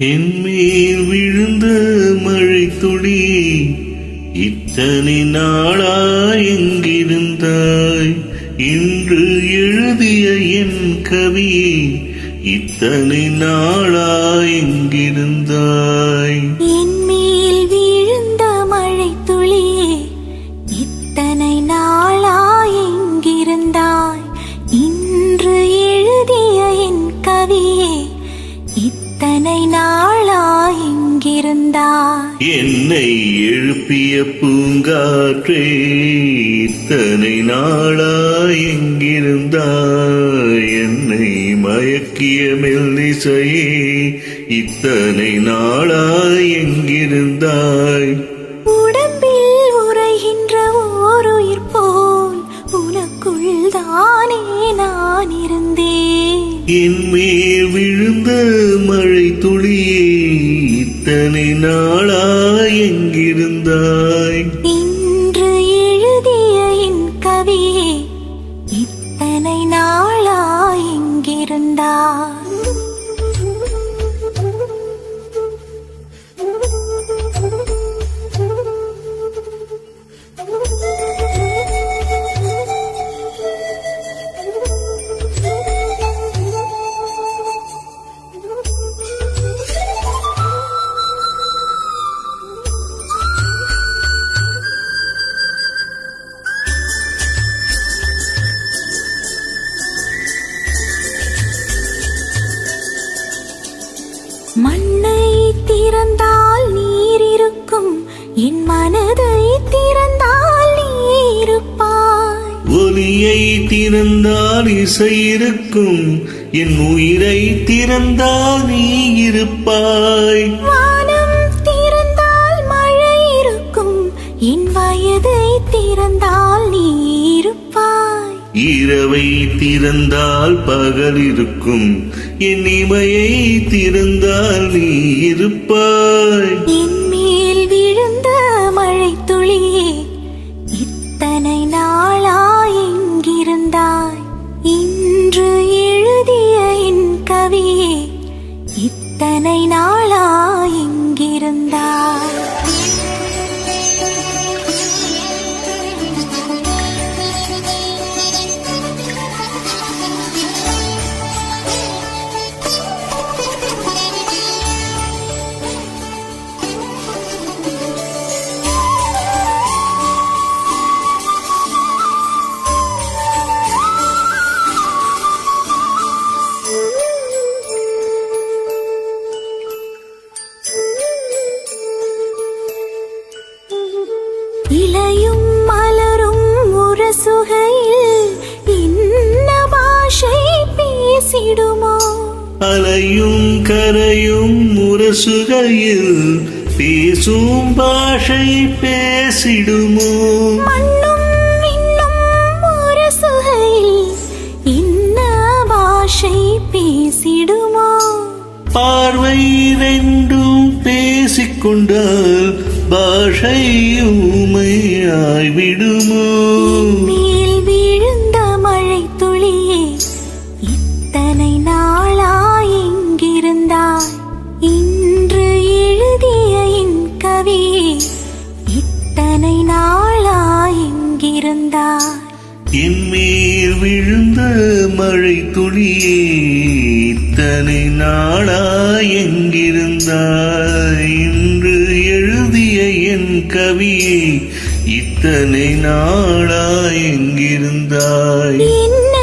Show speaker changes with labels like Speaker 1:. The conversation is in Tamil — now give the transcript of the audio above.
Speaker 1: என்மேல் விழுந்த மழை துளி இத்தனை நாளா எங்கிருந்தாய்? இன்று எழுதிய என் கவி இத்தனை நாளா எங்கிருந்தாய்?
Speaker 2: என்மேல் விழுந்த மழை துளியே இத்தனை நாளா எங்கிருந்தாய்? இன்று எழுதிய என் கவியே இத்தனை நாளா எங்கிருந்தாய்?
Speaker 1: என்னை எழுப்பிய பூங்காற்றே இத்தனை நாளா எங்கிருந்தாய்? என்னை மயக்கிய மெல்லிசையே இத்தனை நாளா எங்கிருந்தாய்?
Speaker 2: உடம்பில் உறைகின்ற ஓருயிர் போல் உனக்குள் தானே நான் இருந்தேன்.
Speaker 1: என்மேல் விழுந்த மழை துளியே இத்தனை நாளா எங்கிருந்தாய்?
Speaker 2: இன்று எழுதிய என் கவியே இத்தனை நாளா எங்கிருந்தாய்? மண்ணை திறந்தால் நீர் இருக்கும், என் மனதை திறந்தால் நீ இருப்பாய்.
Speaker 1: ஒலியை திறந்தால் இசை இருக்கும், என் உயிரை திறந்தால் நீ இருப்பாய்.
Speaker 2: வானம் திறந்தால் மழை இருக்கும், என் வயதை திறந்தால் நீ இருப்பாய்.
Speaker 1: இரவை திறந்தால் பகல் இருக்கும், என் இமையை திறந்தால் நீ இருப்பாய்.
Speaker 2: என் மேல் விழுந்த மழை துளியே இத்தனை நாளா எங்கிருந்தாய்? இன்று எழுதிய என் கவியே இத்தனை நாளா எங்கிருந்தாய்? இலையும் மலரும் முரசுகையில் என்ன பாஷை பேசிடுமோ?
Speaker 1: அலையும் கரையும் முரசுகையில் பேசும் பாஷை பேசிடுமோ?
Speaker 2: மண்ணும் விண்ணும் முரசுகையில் என்ன பாஷை பேசிடுமோ?
Speaker 1: பார்வை ரெண்டும் பேசிக்கொண்டால் பாஷை ஊமையாய்விடுமோ?
Speaker 2: மேல் விழுந்த மழை துளியே இத்தனை நாளா எங்கிருந்தாய்? இன்று எழுதிய என் கவியே இத்தனை நாளா எங்கிருந்தாய்?
Speaker 1: என்மேல் விழுந்த மழை துளியே இத்தனை நாளா எங்கிருந்தாய்? இன்று எழுதிய என் கவியே இத்தனை நாளா எங்கிருந்தாய்?
Speaker 2: என்ன